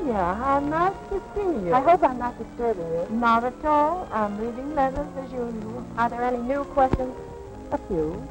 Sonia, how nice to see you. I hope I'm not disturbing you. Not at all. I'm reading letters as usual. Are there any new questions? A few.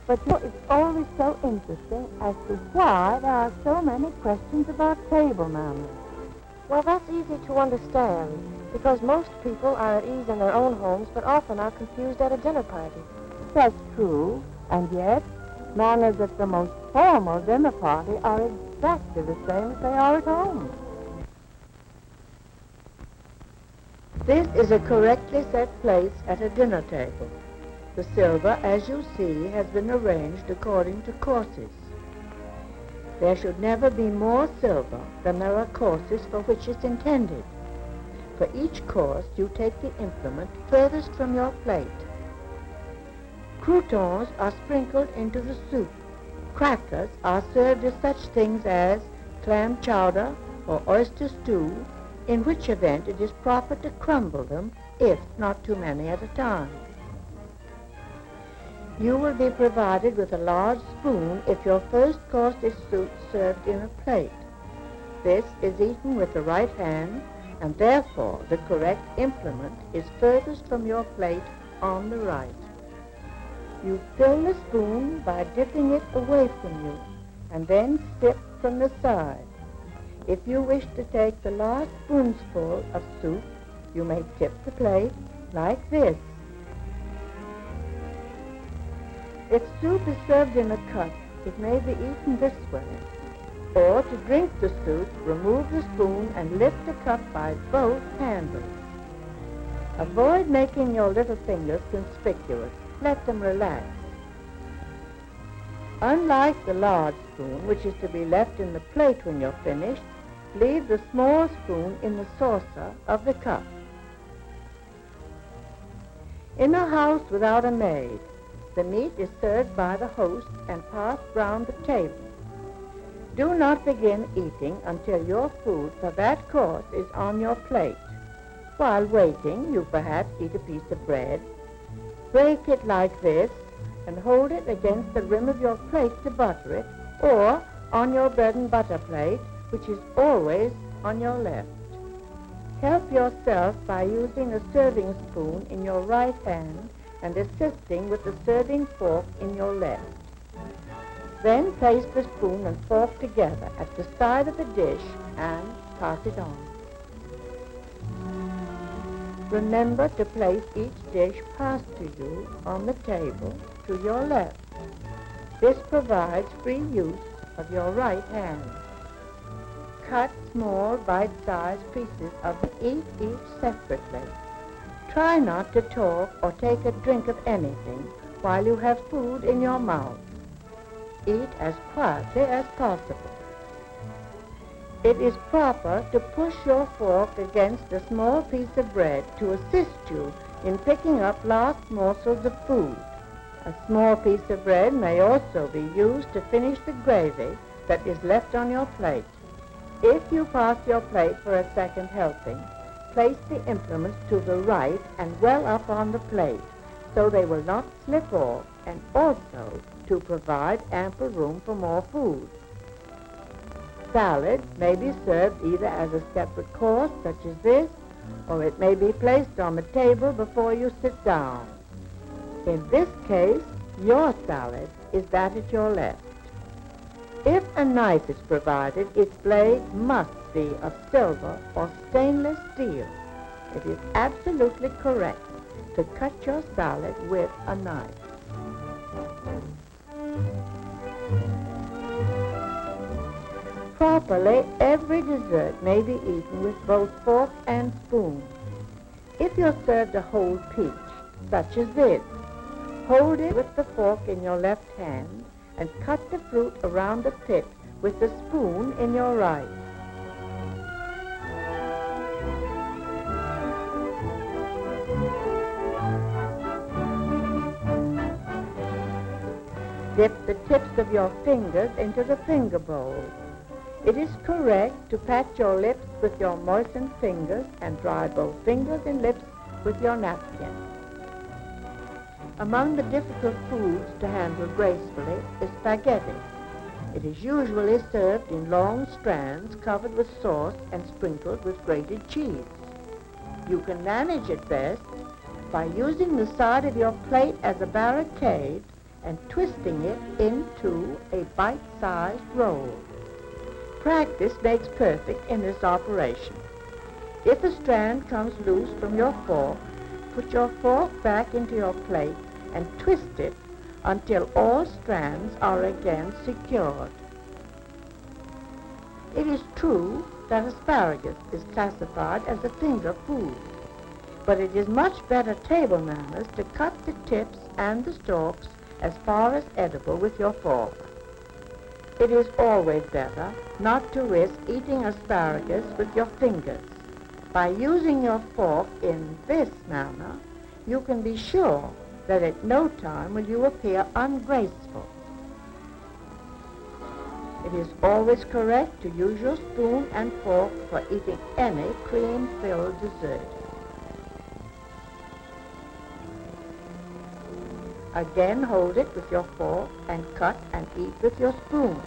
But it's always so interesting as to why there are so many questions about table manners. Well, that's easy to understand, because most people are at ease in their own homes, but often are confused at a dinner party. That's true, and yet manners at the most formal dinner party are exactly the same as they are at home. This is a correctly set place at a dinner table. The silver, as you see, has been arranged according to courses. There should never be more silver than there are courses for which it's intended. For each course, you take the implement furthest from your plate. Croutons are sprinkled into the soup. Crackers are served as such things as clam chowder or oyster stew, in which event it is proper to crumble them, if not too many at a time. You will be provided with a large spoon if your first course is served in a plate. This is eaten with the right hand, and therefore the correct implement is furthest from your plate on the right. You fill the spoon by dipping it away from you, and then sip from the side. If you wish to take the last spoonful of soup, you may tip the plate like this. If soup is served in a cup, it may be eaten this way. Or to drink the soup, remove the spoon and lift the cup by both handles. Avoid making your little fingers conspicuous. Let them relax. Unlike the large spoon, which is to be left in the plate when you're finished, leave the small spoon in the saucer of the cup. In a house without a maid, the meat is served by the host and passed round the table. Do not begin eating until your food for that course is on your plate. While waiting, you perhaps eat a piece of bread. Break it like this and hold it against the rim of your plate to butter it, or on your bread and butter plate, which is always on your left. Help yourself by using a serving spoon in your right hand and assisting with the serving fork in your left. Then place the spoon and fork together at the side of the dish and pass it on. Remember to place each dish passed to you on the table to your left. This provides free use of your right hand. Cut small bite-sized pieces of each separately. Try not to talk or take a drink of anything while you have food in your mouth. Eat as quietly as possible. It is proper to push your fork against a small piece of bread to assist you in picking up last morsels of food. A small piece of bread may also be used to finish the gravy that is left on your plate. If you pass your plate for a second helping, place the implements to the right and well up on the plate so they will not slip off, and also to provide ample room for more food. Salad may be served either as a separate course, such as this, or it may be placed on the table before you sit down. In this case, your salad is that at your left. If a knife is provided, its blade must be of silver or stainless steel. It is absolutely correct to cut your salad with a knife. Properly, every dessert may be eaten with both fork and spoon. If you're served a whole peach, such as this, hold it with the fork in your left hand and cut the fruit around the pit with the spoon in your right. Dip the tips of your fingers into the finger bowl. It is correct to pat your lips with your moistened fingers and dry both fingers and lips with your napkin. Among the difficult foods to handle gracefully is spaghetti. It is usually served in long strands covered with sauce and sprinkled with grated cheese. You can manage it best by using the side of your plate as a barricade and twisting it into a bite-sized roll. Practice makes perfect in this operation. If a strand comes loose from your fork, put your fork back into your plate and twist it until all strands are again secured. It is true that asparagus is classified as a finger food, but it is much better table manners to cut the tips and the stalks as far as edible with your fork. It is always better not to risk eating asparagus with your fingers. By using your fork in this manner, you can be sure that at no time will you appear ungraceful. It is always correct to use your spoon and fork for eating any cream-filled dessert. Again, hold it with your fork and cut and eat with your spoon.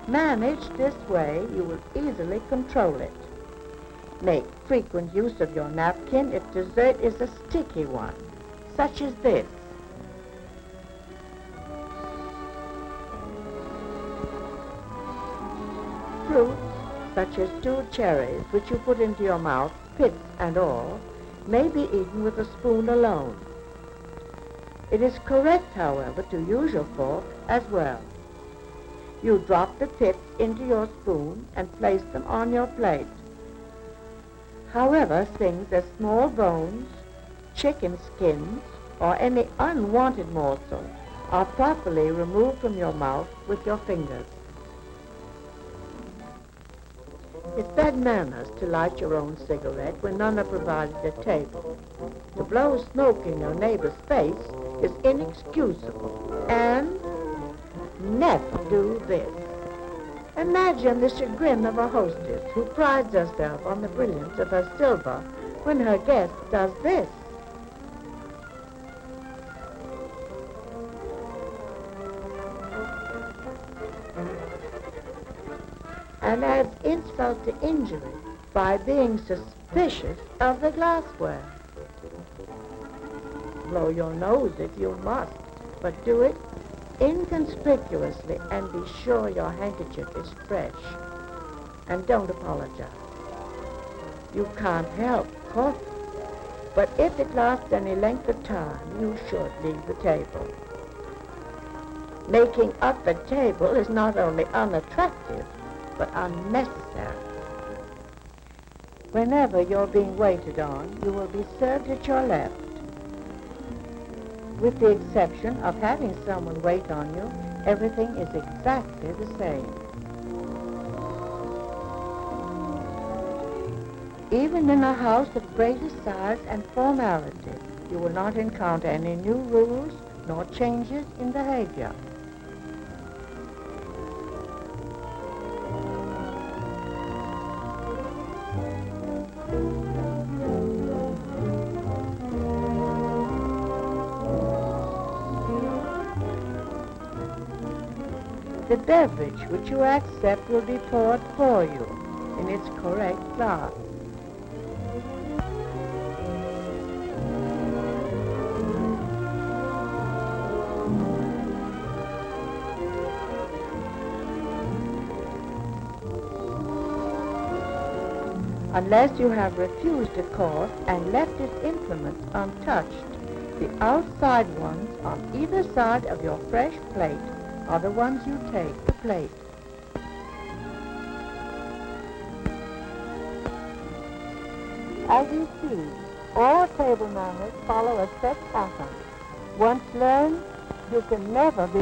Managed this way, you will easily control it. Make frequent use of your napkin if dessert is a sticky one, such as this. Fruits, such as stewed cherries, which you put into your mouth, pits and all, may be eaten with a spoon alone. It is correct, however, to use your fork as well. You drop the pits into your spoon and place them on your plate. However, things as small bones, chicken skins, or any unwanted morsel are properly removed from your mouth with your fingers. It's bad manners to light your own cigarette when none are provided at table. To blow smoke in your neighbor's face is inexcusable, and never do this. Imagine the chagrin of a hostess who prides herself on the brilliance of her silver when her guest does this. And adds insult to injury by being suspicious of the glassware. Blow your nose if you must, but do it inconspicuously and be sure your handkerchief is fresh. And don't apologize. You can't help coughing, but if it lasts any length of time, you should leave the table. Making up a table is not only unattractive, but unnecessary. Whenever you're being waited on, you will be served at your left. With the exception of having someone wait on you, everything is exactly the same. Even in a house of greater size and formality, you will not encounter any new rules nor changes in behavior. The beverage which you accept will be poured for you in its correct glass. Unless you have refused a course and left its implements untouched, the outside ones on either side of your fresh plate are the ones you take the plate. As you see, all table manners follow a set pattern. Once learned, you can never be